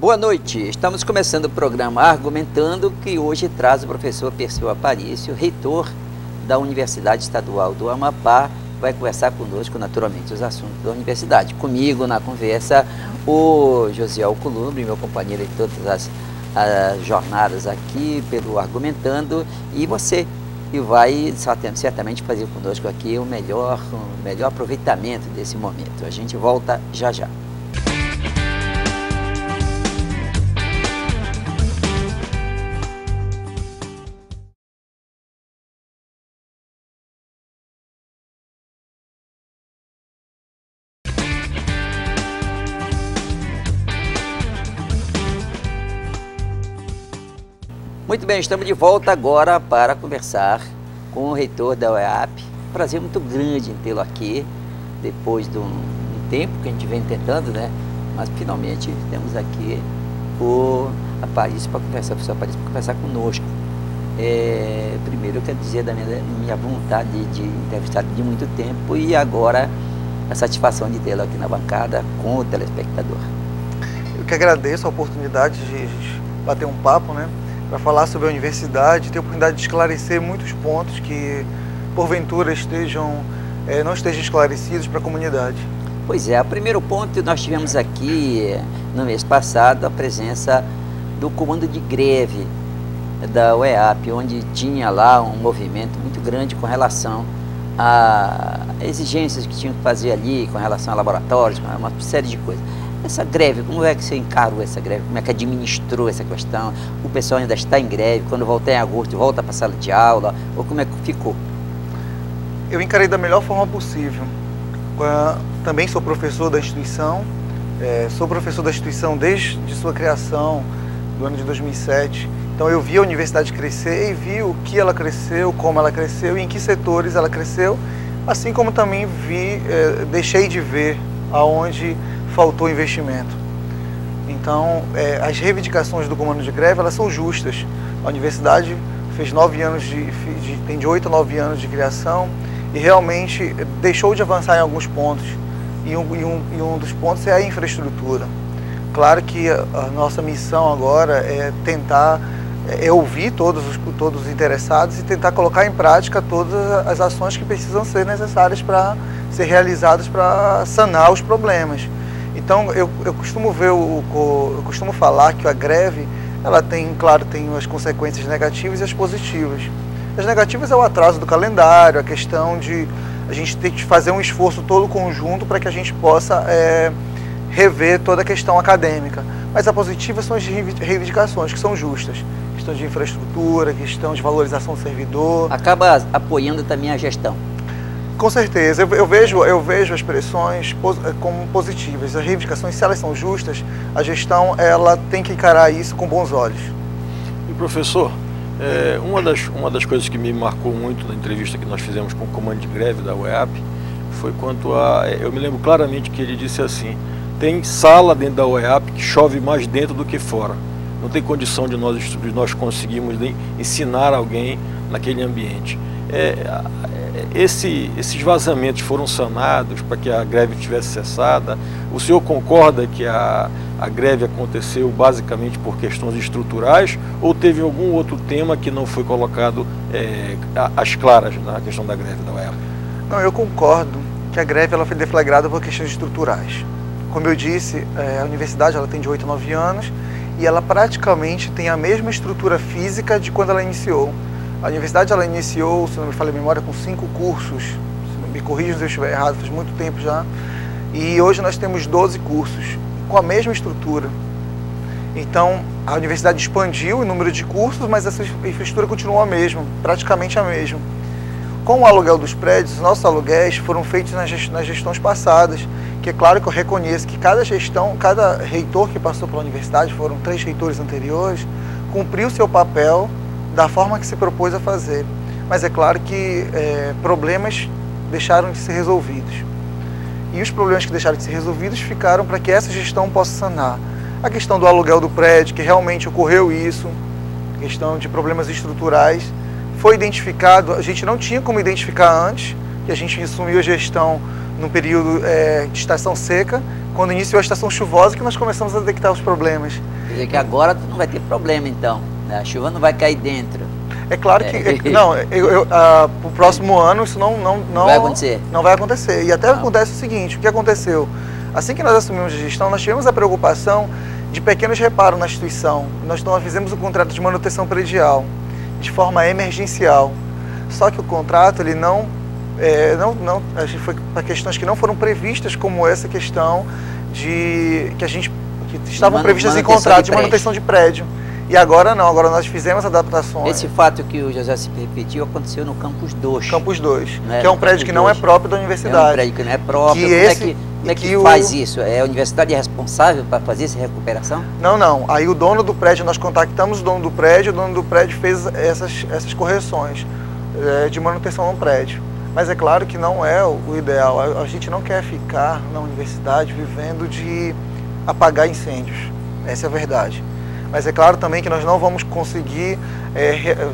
Boa noite, estamos começando o programa Argumentando, que hoje traz o professor Perseu Aparício, reitor da Universidade Estadual do Amapá, vai conversar conosco naturalmente os assuntos da universidade. Comigo na conversa o José Alcolumbre, meu companheiro em todas as jornadas aqui pelo Argumentando, e você que vai certamente fazer conosco aqui o melhor aproveitamento desse momento. A gente volta já já. Muito bem, estamos de volta agora para conversar com o reitor da UEAP. Prazer muito grande em tê-lo aqui, depois de um tempo que a gente vem tentando, né? Mas finalmente temos aqui o Aparício para conversar, o professor Aparício para conversar conosco. Primeiro eu quero dizer da minha vontade de entrevistar de muito tempo e agora a satisfação de tê-lo aqui na bancada com o telespectador. Eu que agradeço a oportunidade de bater um papo, né? Para falar sobre a universidade, ter a oportunidade de esclarecer muitos pontos que, porventura, não estejam esclarecidos para a comunidade. Pois é, o primeiro ponto, nós tivemos aqui, no mês passado, a presença do comando de greve da UEAP, onde tinha lá um movimento muito grande com relação a exigências que tinham que fazer ali, com relação a laboratórios, uma série de coisas. Essa greve, como é que você encarou essa greve? Como é que administrou essa questão? O pessoal ainda está em greve, quando voltar em agosto, volta para a sala de aula, ou como é que ficou? Eu encarei da melhor forma possível. Também sou professor da instituição, desde sua criação, do ano de 2007. Então eu vi a universidade crescer e vi o que ela cresceu, como ela cresceu e em que setores ela cresceu, assim como também deixei de ver aonde faltou investimento. Então, as reivindicações do comando de greve, elas são justas. A universidade fez 9 anos tem de 8 a 9 anos de criação e realmente deixou de avançar em alguns pontos. E um dos pontos é a infraestrutura. Claro que a nossa missão agora é tentar ouvir todos os interessados e tentar colocar em prática todas as ações que precisam ser necessárias para ser realizadas para sanar os problemas. Então, eu costumo falar que a greve, ela tem as consequências negativas e as positivas. As negativas é o atraso do calendário, a questão de a gente ter que fazer um esforço todo conjunto para que a gente possa rever toda a questão acadêmica. Mas a positiva são as reivindicações, que são justas. Questão de infraestrutura, questão de valorização do servidor. Acaba apoiando também a gestão. Com certeza, eu vejo as pressões como positivas. As reivindicações, se elas são justas, a gestão ela tem que encarar isso com bons olhos. E professor, uma das coisas que me marcou muito na entrevista que nós fizemos com o comando de greve da UEAP foi quanto eu me lembro claramente que ele disse assim: tem sala dentro da UEAP que chove mais dentro do que fora. Não tem condição de nós conseguirmos ensinar alguém naquele ambiente. Esses vazamentos foram sanados para que a greve tivesse cessada? O senhor concorda que a greve aconteceu basicamente por questões estruturais ou teve algum outro tema que não foi colocado às claras na questão da greve da UEAP? Não, eu concordo que a greve ela foi deflagrada por questões estruturais. Como eu disse, a universidade ela tem de 8 a 9 anos e ela praticamente tem a mesma estrutura física de quando ela iniciou. A universidade ela iniciou, se não me falha a memória, com 5 cursos, me corrijam se eu estiver errado, faz muito tempo já, e hoje nós temos 12 cursos, com a mesma estrutura. Então, a universidade expandiu o número de cursos, mas essa infraestrutura continuou a mesma, praticamente a mesma. Com o aluguel dos prédios, os nossos aluguéis foram feitos nas gestões passadas, que é claro que eu reconheço que cada reitor que passou pela universidade, foram 3 reitores anteriores, cumpriu seu papel da forma que se propôs a fazer. Mas é claro que problemas deixaram de ser resolvidos. E os problemas que deixaram de ser resolvidos ficaram para que essa gestão possa sanar. A questão do aluguel do prédio, que realmente ocorreu isso, a questão de problemas estruturais, foi identificado, a gente não tinha como identificar antes, que a gente assumiu a gestão no período de estação seca, quando iniciou a estação chuvosa que nós começamos a detectar os problemas. Quer dizer que agora não vai ter problema então, né? A chuva não vai cair dentro. É claro que o próximo ano isso não vai acontecer. Não vai acontecer. E até acontece o seguinte, o que aconteceu? Assim que nós assumimos a gestão, nós tivemos a preocupação de pequenos reparos na instituição. Nós fizemos um contrato de manutenção predial de forma emergencial. Só que o contrato ele a gente foi para questões que não foram previstas, como essa questão que estavam previstas em contrato de manutenção de prédio. E agora não, agora nós fizemos adaptações. Esse fato que o José se repetiu aconteceu no Campus 2. Campus 2, né? Que é um prédio que não é próprio da universidade. É um prédio que não é próprio. Como é que faz isso? É a universidade responsável para fazer essa recuperação? Não. Aí o dono do prédio, nós contactamos o dono do prédio fez essas correções de manutenção no prédio. Mas é claro que não é o ideal. A gente não quer ficar na universidade vivendo de apagar incêndios. Essa é a verdade. Mas é claro também que nós não vamos conseguir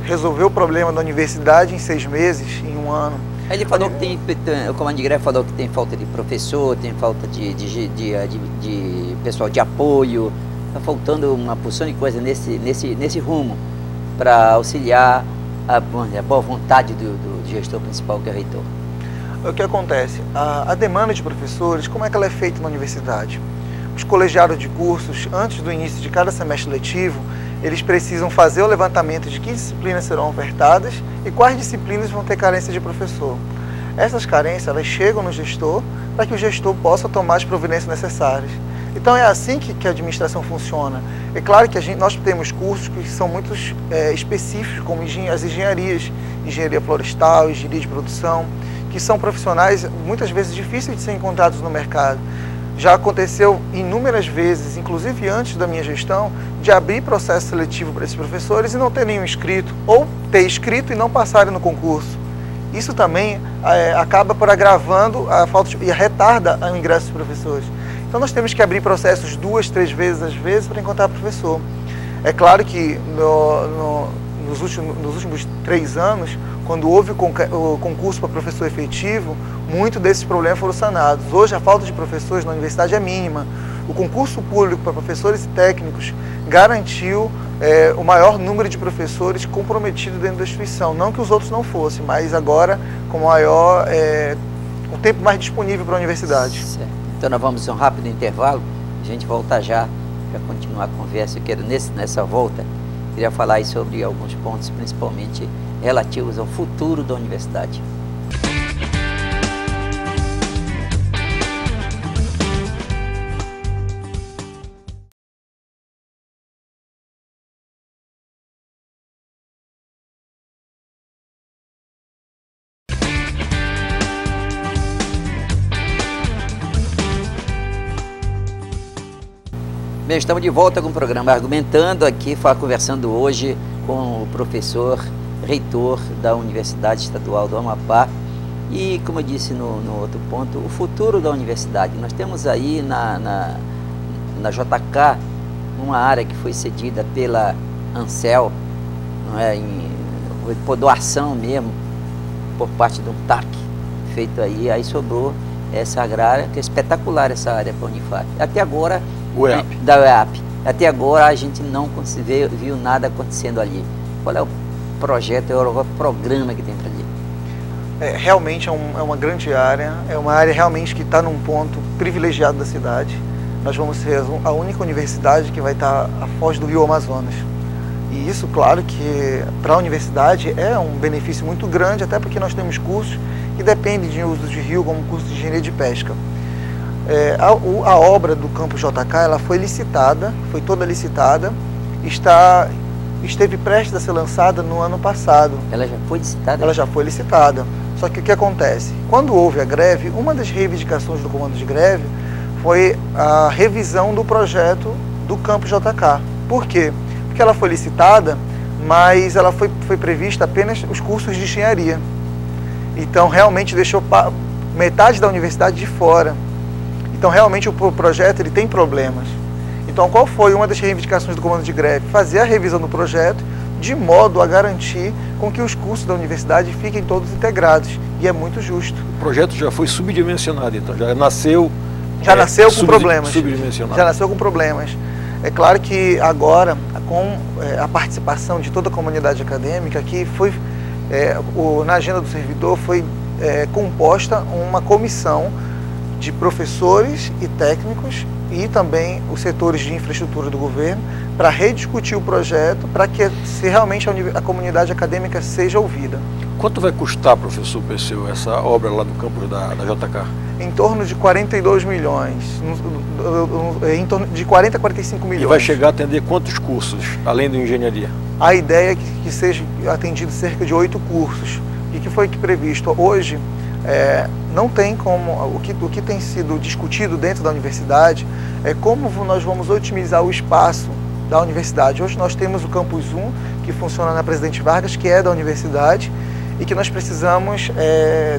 resolver o problema da universidade em 6 meses, em 1 ano. Ele falou que o comando de greve falou que tem falta de professor, tem falta de pessoal de apoio, está faltando uma porção de coisa nesse rumo para auxiliar a boa vontade do gestor principal, que é o reitor. O que acontece? A demanda de professores, como é que ela é feita na universidade? Os colegiados de cursos, antes do início de cada semestre letivo, eles precisam fazer o levantamento de que disciplinas serão ofertadas e quais disciplinas vão ter carência de professor. Essas carências, elas chegam no gestor para que o gestor possa tomar as providências necessárias. Então é assim que a administração funciona. É claro que nós temos cursos que são muito específicos, como as engenharias, engenharia florestal, engenharia de produção, que são profissionais muitas vezes difíceis de ser encontrados no mercado. Já aconteceu inúmeras vezes, inclusive antes da minha gestão, de abrir processo seletivo para esses professores e não ter nenhum inscrito, ou ter inscrito e não passarem no concurso. Isso também acaba por agravando a falta e retarda o ingresso dos professores. Então nós temos que abrir processos 2, 3 vezes às vezes para encontrar professor. É claro que nos últimos 3 anos, quando houve o concurso para professor efetivo, muitos desses problemas foram sanados. Hoje a falta de professores na universidade é mínima. O concurso público para professores e técnicos garantiu o maior número de professores comprometidos dentro da instituição. Não que os outros não fossem, mas agora com o tempo mais disponível para a universidade. Certo. Então nós vamos a um rápido intervalo, a gente volta já para continuar a conversa. Eu quero nessa volta, queria falar aí sobre alguns pontos, principalmente relativos ao futuro da universidade. Bem, estamos de volta com o programa Argumentando, aqui conversando hoje com o professor reitor da Universidade Estadual do Amapá. E, como eu disse no outro ponto, o futuro da universidade. Nós temos aí na JK uma área que foi cedida pela Ancel, não é, por doação mesmo, por parte do TAC, feito aí sobrou essa agrária, que é espetacular essa área para a Unifap. Até agora, da UEAP. Até agora a gente não viu nada acontecendo ali. Qual é o projeto, o programa que tem para ali? Realmente é uma grande área, é uma área realmente que está num ponto privilegiado da cidade. Nós vamos ser a única universidade que vai estar à foz do Rio Amazonas. E isso, claro que para a universidade é um benefício muito grande, até porque nós temos cursos que dependem de uso de rio, como o curso de engenharia de pesca. A obra do campus JK, ela foi licitada, foi toda licitada, esteve prestes a ser lançada no ano passado. Ela já foi licitada? Ela já foi licitada. Só que o que acontece? Quando houve a greve, uma das reivindicações do comando de greve foi a revisão do projeto do campus JK. Por quê? Porque ela foi licitada, mas ela foi prevista apenas os cursos de engenharia. Então realmente deixou metade da universidade de fora. Então realmente o projeto ele tem problemas. Então qual foi uma das reivindicações do comando de greve? Fazer a revisão do projeto, de modo a garantir com que os cursos da universidade fiquem todos integrados, e é muito justo. O projeto já foi subdimensionado, então, já nasceu... Já nasceu com problemas. Subdimensionado. Já nasceu com problemas. É claro que agora, com a participação de toda a comunidade acadêmica, que foi, na agenda do servidor foi composta uma comissão de professores e técnicos e também os setores de infraestrutura do governo para rediscutir o projeto, para que se realmente a comunidade acadêmica seja ouvida. Quanto vai custar, professor Perseu, essa obra lá do campus da JK? Em torno de 42 milhões, em torno de 40 a 45 milhões. E vai chegar a atender quantos cursos, além da engenharia? A ideia é que seja atendido cerca de 8 cursos. E que foi previsto hoje, não tem como, o que tem sido discutido dentro da universidade é como nós vamos otimizar o espaço da universidade. Hoje nós temos o Campus 1, que funciona na Presidente Vargas, que é da universidade, e que nós precisamos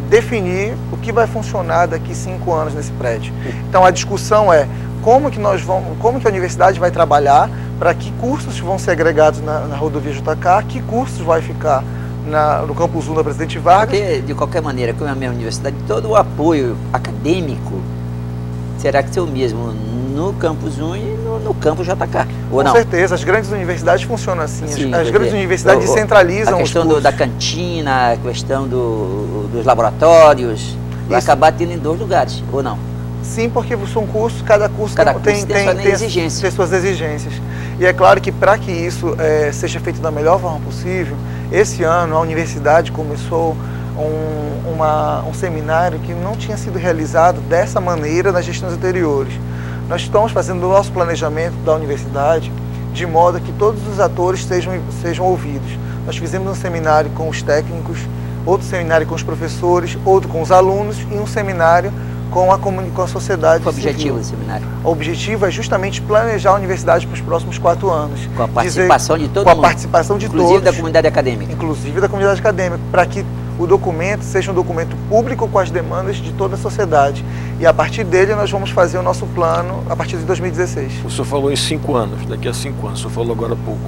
definir o que vai funcionar daqui 5 anos nesse prédio. Então a discussão é como que a universidade vai trabalhar, para que cursos vão ser agregados na rodovia JK, que cursos vai ficar no Campus 1 da Presidente Vargas. Porque, de qualquer maneira, como é a minha universidade, todo o apoio acadêmico será que ser o mesmo no Campus 1 e no Campus JK, ou não? Com certeza, as grandes universidades funcionam assim. Sim, as grandes universidades descentralizam a questão os cursos. Da cantina, a questão dos laboratórios, vai acabar tendo em 2 lugares, ou não? Sim, porque são cursos, cada curso tem suas exigências. E é claro que para que isso seja feito da melhor forma possível, esse ano a universidade começou um seminário que não tinha sido realizado dessa maneira nas gestões anteriores. Nós estamos fazendo o nosso planejamento da universidade de modo que todos os atores sejam ouvidos. Nós fizemos um seminário com os técnicos, outro seminário com os professores, outro com os alunos e um seminário com a sociedade civil. Qual o objetivo do seminário? O objetivo é justamente planejar a universidade para os próximos 4 anos. Com a participação de todo mundo? Com a participação de todos. Inclusive da comunidade acadêmica? Inclusive da comunidade acadêmica, para que o documento seja um documento público com as demandas de toda a sociedade. E a partir dele nós vamos fazer o nosso plano a partir de 2016. O senhor falou em 5 anos, daqui a 5 anos, o senhor falou agora há pouco.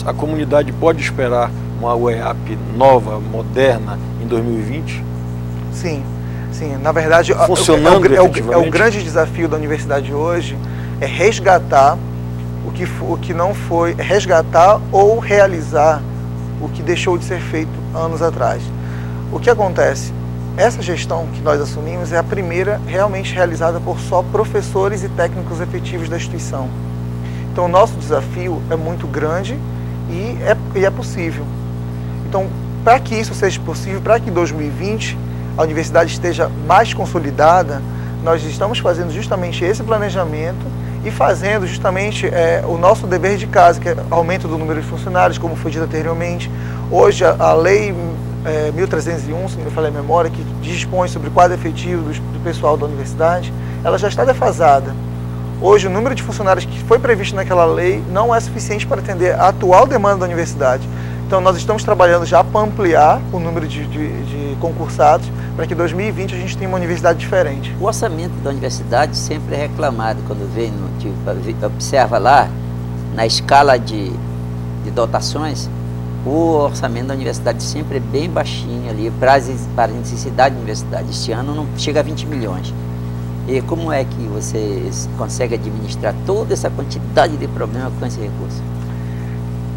A comunidade pode esperar uma UEAP nova, moderna, em 2020? Sim. Sim, na verdade, o grande desafio da universidade hoje é resgatar o que não foi, resgatar ou realizar o que deixou de ser feito anos atrás. O que acontece? Essa gestão que nós assumimos é a primeira realmente realizada por só professores e técnicos efetivos da instituição. Então, o nosso desafio é muito grande e é possível. Então, para que isso seja possível, para que em 2020 a universidade esteja mais consolidada, nós estamos fazendo justamente esse planejamento e fazendo justamente o nosso dever de casa, que é aumento do número de funcionários, como foi dito anteriormente. Hoje a lei 1301, se não me falha a memória, que dispõe sobre o quadro efetivo do pessoal da universidade, ela já está defasada. Hoje o número de funcionários que foi previsto naquela lei não é suficiente para atender a atual demanda da universidade. Então nós estamos trabalhando já para ampliar o número de concursados, para que em 2020 a gente tenha uma universidade diferente. O orçamento da universidade sempre é reclamado quando observa lá, na escala de dotações, o orçamento da universidade sempre é bem baixinho ali para a necessidade da universidade. Este ano não chega a 20 milhões. E como é que vocês conseguem administrar toda essa quantidade de problemas com esse recurso?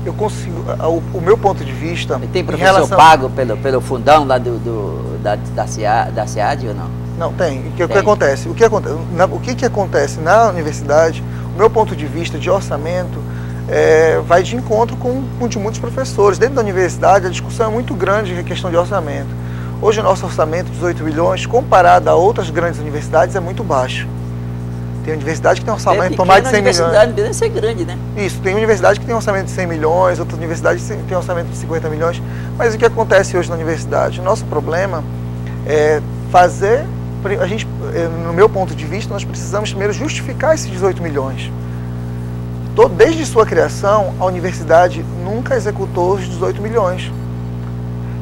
Eu consigo, o meu ponto de vista... E tem professor pago pelo fundão lá da SEAD ou não? Não, tem. O que acontece? O que acontece na universidade, o meu ponto de vista de orçamento vai de encontro com o de muitos professores. Dentro da universidade a discussão é muito grande em questão de orçamento. Hoje o nosso orçamento, 18 milhões, comparado a outras grandes universidades, é muito baixo. Tem universidade que tem orçamento por mais de 100 milhões. A universidade deve ser grande, né? Isso, tem universidade que tem orçamento de 100 milhões, outras universidades têm orçamento de 50 milhões. Mas o que acontece hoje na universidade? O nosso problema é fazer... no meu ponto de vista, nós precisamos primeiro justificar esses 18 milhões. Desde sua criação, a universidade nunca executou os 18 milhões.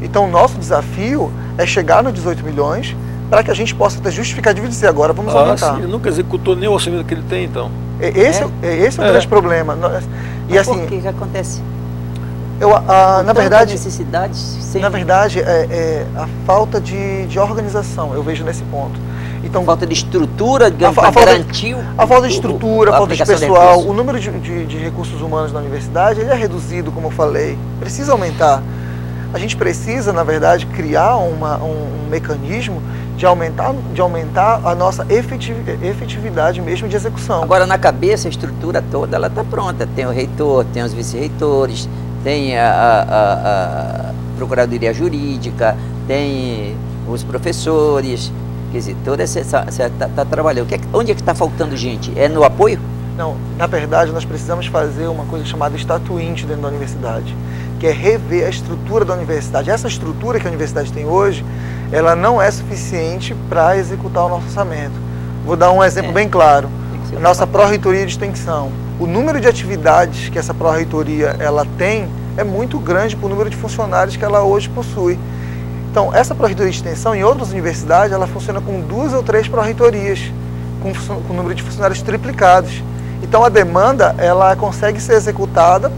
Então, o nosso desafio é chegar nos 18 milhões para que a gente possa ter justificativo e dizer agora vamos aumentar. Sim, nunca executou nem o orçamento que ele tem, então. Esse é o grande problema. E assim, por que acontece? Na verdade, necessidades sem... na verdade, a falta de organização, eu vejo nesse ponto. Então, falta de estrutura, digamos, para garantir a falta de estrutura, a falta de pessoal, o número de recursos humanos na universidade, ele é reduzido, como eu falei, precisa aumentar. A gente precisa, na verdade, criar um mecanismo de aumentar a nossa efetividade mesmo de execução. Agora, na cabeça, a estrutura toda, ela está pronta. Tem o reitor, tem os vice-reitores, tem a Procuradoria Jurídica, tem os professores, quer dizer, toda essa está trabalhando. Onde é que está faltando gente? É no apoio? Não, na verdade, nós precisamos fazer uma coisa chamada estatuinte dentro da universidade, que é rever a estrutura da universidade. Essa estrutura que a universidade tem hoje, ela não é suficiente para executar o nosso orçamento. Vou dar um exemplo bem claro. A nossa pró-reitoria de extensão. O número de atividades que essa pró-reitoria ela tem é muito grande para o número de funcionários que ela hoje possui. Então, essa pró-reitoria de extensão, em outras universidades, ela funciona com 2 ou 3 pró-reitorias, com o número de funcionários triplicados. Então, a demanda, ela consegue ser executada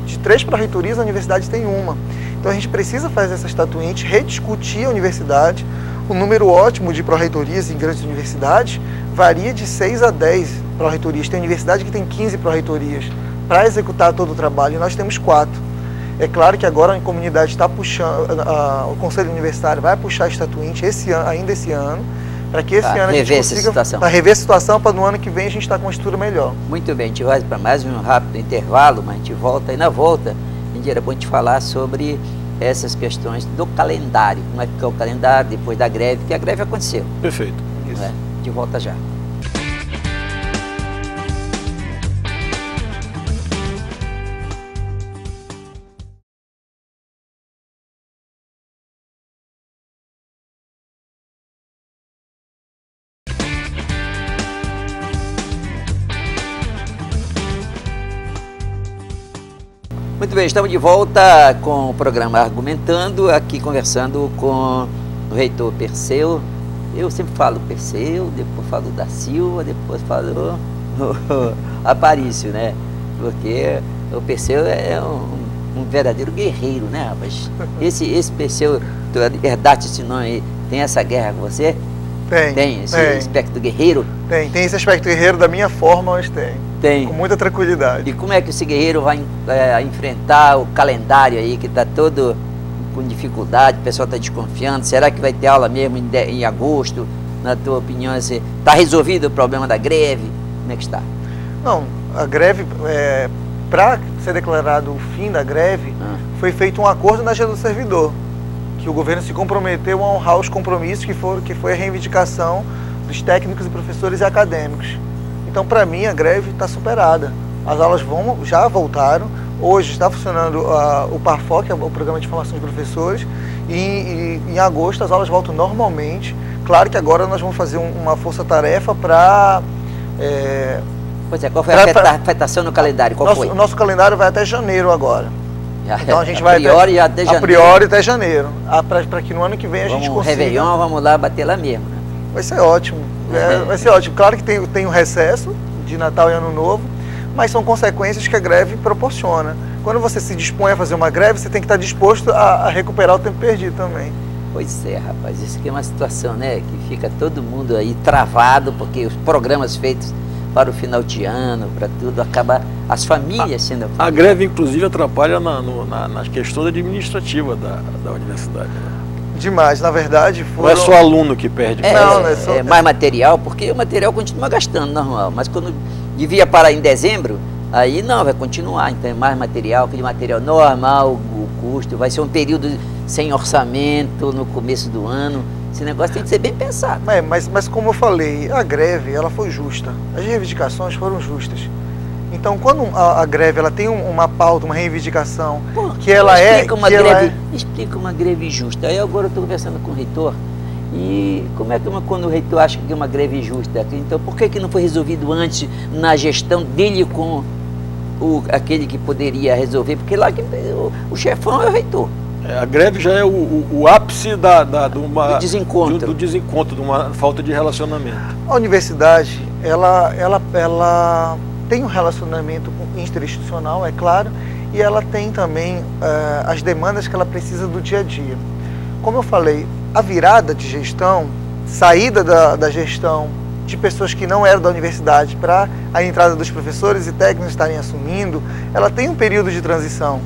de 3 pró-reitorias, a universidade tem uma. Então, a gente precisa fazer essa estatuinte, rediscutir a universidade. O número ótimo de pró-reitorias em grandes universidades varia de 6 a 10 pró-reitorias. Tem universidade que tem 15 pró-reitorias para executar todo o trabalho, e nós temos 4. É claro que agora a comunidade está puxando, o Conselho Universitário vai puxar a estatuinte ainda esse ano, para que esse ano a gente consiga rever a situação, para no ano que vem a gente estar com uma estrutura melhor. Muito bem, a gente vai para mais um rápido intervalo, mas a gente volta, e na volta, era bom te falar sobre essas questões do calendário, como é que é o calendário depois da greve, que a greve aconteceu. Perfeito. Isso. De volta já. Muito bem, estamos de volta com o programa Argumentando, aqui conversando com o reitor Perseu. Eu sempre falo Perseu, depois falo da Silva, depois falo Aparício, né? Porque o Perseu é um verdadeiro guerreiro, né, rapaz? Esse Perseu, tu herdaste esse nome aí, tem essa guerra com você? Tem esse aspecto guerreiro? Tem esse aspecto guerreiro da minha forma, mas tem. Com muita tranquilidade. E como é que esse guerreiro vai enfrentar o calendário aí, que está todo com dificuldade, o pessoal está desconfiando? Será que vai ter aula mesmo em agosto? Na tua opinião, está resolvido o problema da greve? Como é que está? Não, a greve, para ser declarado o fim da greve, foi feito um acordo na agenda do servidor, que o governo se comprometeu a honrar os compromissos que foi a reivindicação dos técnicos e professores e acadêmicos. Então, para mim, a greve está superada. As aulas já voltaram. Hoje está funcionando o PARFO, que é o Programa de Formação de Professores, e em agosto as aulas voltam normalmente. Claro que agora nós vamos fazer uma força-tarefa para... Pois é, qual foi a afetação no calendário? O nosso calendário vai até janeiro agora. Então a gente vai até janeiro. A priori até janeiro. Para que no ano que vem a gente consiga... Réveillon, vamos lá bater lá mesmo, né? Vai ser ótimo. Vai ser ótimo. Claro que tem um recesso de Natal e Ano Novo, mas são consequências que a greve proporciona. Quando você se dispõe a fazer uma greve, você tem que estar disposto a recuperar o tempo perdido também. Pois é, rapaz, isso aqui é uma situação, né, que fica todo mundo aí travado, porque os programas feitos para o final de ano, para tudo, acaba as famílias sendo... A greve, inclusive, atrapalha nas questões administrativas da universidade, né? Demais, na verdade não é só aluno que perde. É mais material, porque o material continua gastando normal, mas quando devia parar em dezembro, aí não, vai continuar, então é mais material, aquele material normal, o custo, vai ser um período sem orçamento no começo do ano, esse negócio tem que ser bem pensado. Mas como eu falei, a greve ela foi justa, as reivindicações foram justas. Então, quando a greve ela tem uma pauta, uma reivindicação, que ela explica uma greve justa. Aí agora eu estou conversando com o reitor, e como é que quando o reitor acha que é uma greve justa? Então, por que não foi resolvido antes na gestão dele com aquele que poderia resolver? Porque lá o chefão é o reitor. A greve já é o ápice do desencontro, de uma falta de relacionamento. A universidade, ela tem um relacionamento interinstitucional, é claro, e ela tem também as demandas que ela precisa do dia a dia. Como eu falei, a virada de gestão, saída da gestão de pessoas que não eram da universidade para a entrada dos professores e técnicos estarem assumindo, ela tem um período de transição.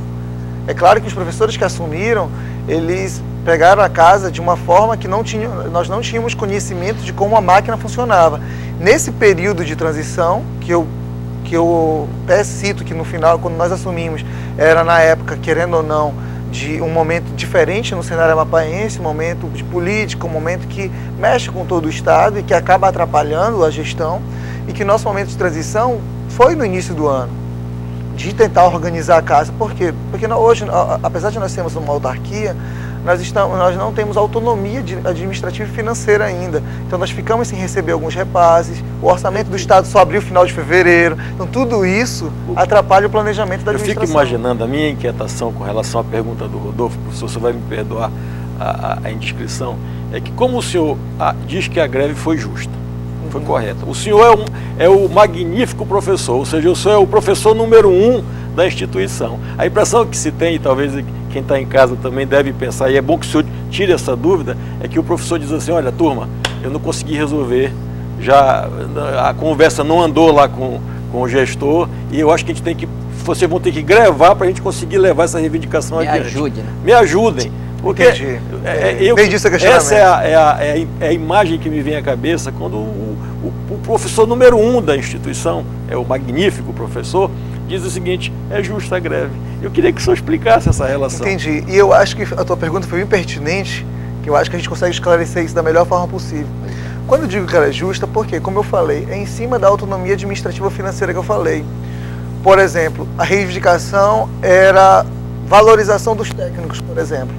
É claro que os professores que assumiram, eles pegaram a casa de uma forma que nós não tínhamos conhecimento de como a máquina funcionava. Nesse período de transição, que eu até cito que no final, quando nós assumimos, era na época, querendo ou não, de um momento diferente no cenário amapaense, um momento de política, um momento que mexe com todo o Estado e que acaba atrapalhando a gestão, e que nosso momento de transição foi no início do ano, de tentar organizar a casa. Por quê? Porque hoje, apesar de nós termos uma autarquia, nós não temos autonomia administrativa e financeira ainda. Então nós ficamos sem receber alguns repasses, o orçamento do Estado só abriu no final de fevereiro. Então tudo isso atrapalha o planejamento da administração. Eu fico imaginando a minha inquietação com relação à pergunta do Rodolfo, professor, você vai me perdoar a indiscrição, é que como o senhor diz que a greve foi justa, foi correta, o senhor é o magnífico professor, ou seja, o senhor é o professor número 1 da instituição. A impressão que se tem, e talvez quem está em casa também deve pensar, e é bom que o senhor tire essa dúvida, é que o professor diz assim, olha, turma, eu não consegui resolver, a conversa não andou lá com o gestor, e eu acho que vocês vão ter que grevar para a gente conseguir levar essa reivindicação adiante. Ajude, né? Me ajudem. Porque essa é a imagem que me vem à cabeça quando o professor número 1 da instituição, é o magnífico professor, diz o seguinte, é justa a greve. Eu queria que o senhor explicasse essa relação. Entendi. E eu acho que a tua pergunta foi bem pertinente, que eu acho que a gente consegue esclarecer isso da melhor forma possível. Quando eu digo que ela é justa, porque, como eu falei, é em cima da autonomia administrativa financeira que eu falei. Por exemplo, a reivindicação era valorização dos técnicos, por exemplo.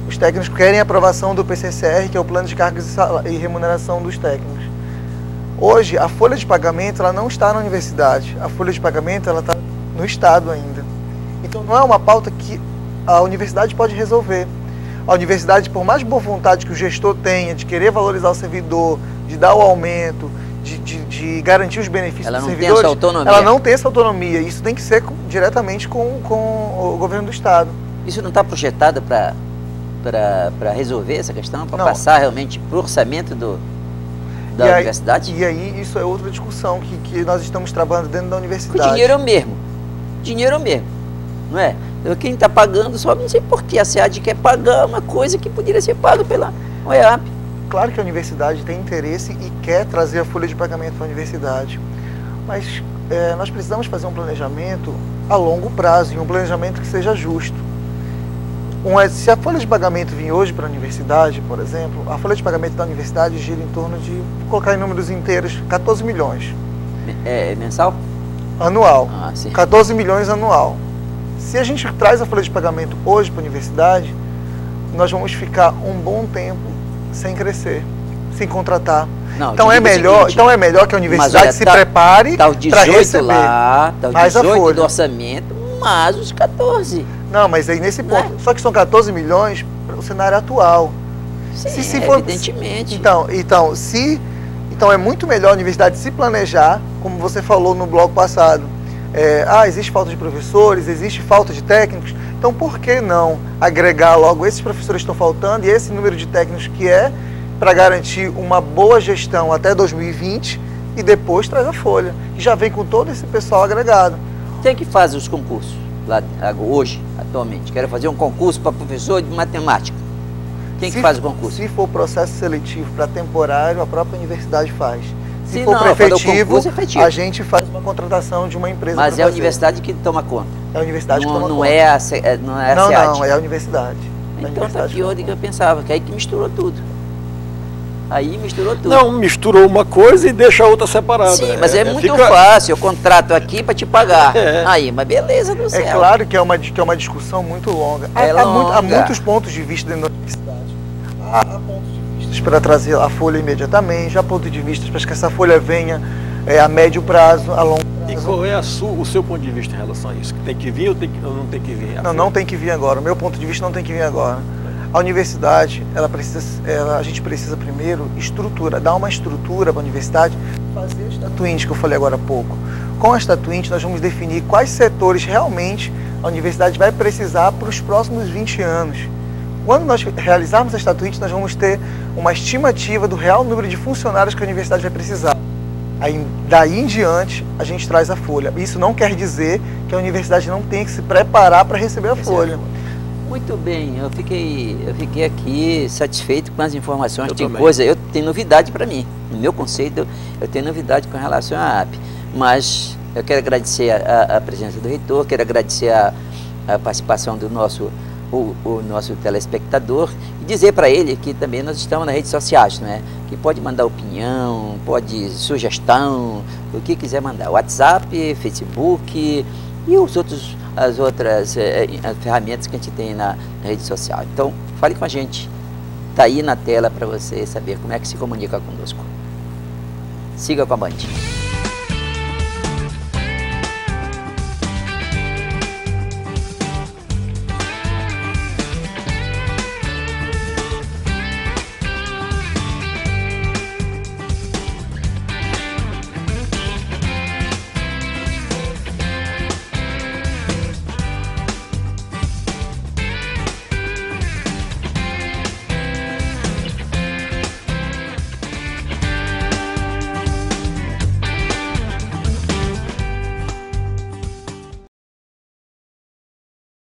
Os técnicos querem a aprovação do PCCR, que é o Plano de Cargos e Remuneração dos Técnicos. Hoje, a folha de pagamento ela não está na universidade. A folha de pagamento ela está no Estado ainda. Então, não é uma pauta que a universidade pode resolver. A universidade, por mais boa vontade que o gestor tenha de querer valorizar o servidor, de dar o aumento, de garantir os benefícios dos servidores, ela não tem essa autonomia. Ela não tem essa autonomia. Isso tem que ser diretamente com o governo do Estado. Isso não está projetado para resolver essa questão, para passar realmente para o orçamento da universidade? E aí isso é outra discussão que nós estamos trabalhando dentro da universidade. O dinheiro é o mesmo. Dinheiro é o mesmo. Não é? Quem está pagando só não sei por que a SEAD quer pagar uma coisa que poderia ser paga pela OEAP. Claro que a universidade tem interesse e quer trazer a folha de pagamento para a universidade, mas nós precisamos fazer um planejamento a longo prazo e um planejamento que seja justo. Se a folha de pagamento vir hoje para a universidade, por exemplo, a folha de pagamento da universidade gira em torno de, vou colocar em números inteiros, 14 milhões. É mensal? Anual. Ah, sim. 14 milhões anual. Se a gente traz a folha de pagamento hoje para a universidade, nós vamos ficar um bom tempo sem crescer, sem contratar. Não, então é melhor que a universidade se prepare para receber lá, tá o 18 mais a folha do orçamento, mais os 14. Não, mas aí nesse ponto, só que são 14 milhões para o cenário atual. Sim, se for, evidentemente. Então é muito melhor a universidade se planejar, como você falou no bloco passado. Existe falta de professores, existe falta de técnicos, então por que não agregar logo esses professores que estão faltando e esse número de técnicos que para garantir uma boa gestão até 2020 e depois traz a folha, que já vem com todo esse pessoal agregado. Quem é que faz os concursos lá hoje, atualmente? Quero fazer um concurso para professor de matemática. Quem que faz o concurso? Se for processo seletivo para temporário, a própria universidade faz. Se for efetivo, a gente faz uma contratação de uma empresa. Mas é a universidade que toma conta. É a universidade que toma conta. Não é a SEAD. Não, é a universidade. Então está pior do que eu pensava, que aí que misturou tudo. Aí misturou tudo. Não, misturou uma coisa e deixa a outra separada. Sim, mas é muito fácil. Eu contrato aqui para te pagar. Aí, mas beleza do céu. É claro que é uma discussão muito longa. Há muitos pontos de vista dentro da universidade. Há pontos de vista para trazer a folha imediatamente, há pontos de vista para que essa folha venha a médio prazo, a longo prazo. E qual é o seu ponto de vista em relação a isso? Tem que vir ou não tem que vir? Não tem que vir agora. O meu ponto de vista não tem que vir agora. A universidade, a gente precisa primeiro dar uma estrutura para a universidade, fazer a estatuinte que eu falei agora há pouco. Com a estatuinte nós vamos definir quais setores realmente a universidade vai precisar para os próximos 20 anos. Quando nós realizarmos a Estatuíte, nós vamos ter uma estimativa do real número de funcionários que a universidade vai precisar. Aí, daí em diante, a gente traz a folha. Isso não quer dizer que a universidade não tem que se preparar para receber a folha. Muito bem, eu fiquei aqui satisfeito com as informações. Tem também. coisa, eu tenho novidade para mim. No meu conceito, eu tenho novidade com relação à AP. Mas eu quero agradecer a presença do reitor, quero agradecer a participação do nosso telespectador e dizer para ele que também nós estamos nas redes sociais, não é? Que pode mandar opinião, pode sugestão, o que quiser mandar. WhatsApp, Facebook e as outras ferramentas que a gente tem na rede social. Então, fale com a gente. Está aí na tela para você saber como é que se comunica conosco. Siga com a Band.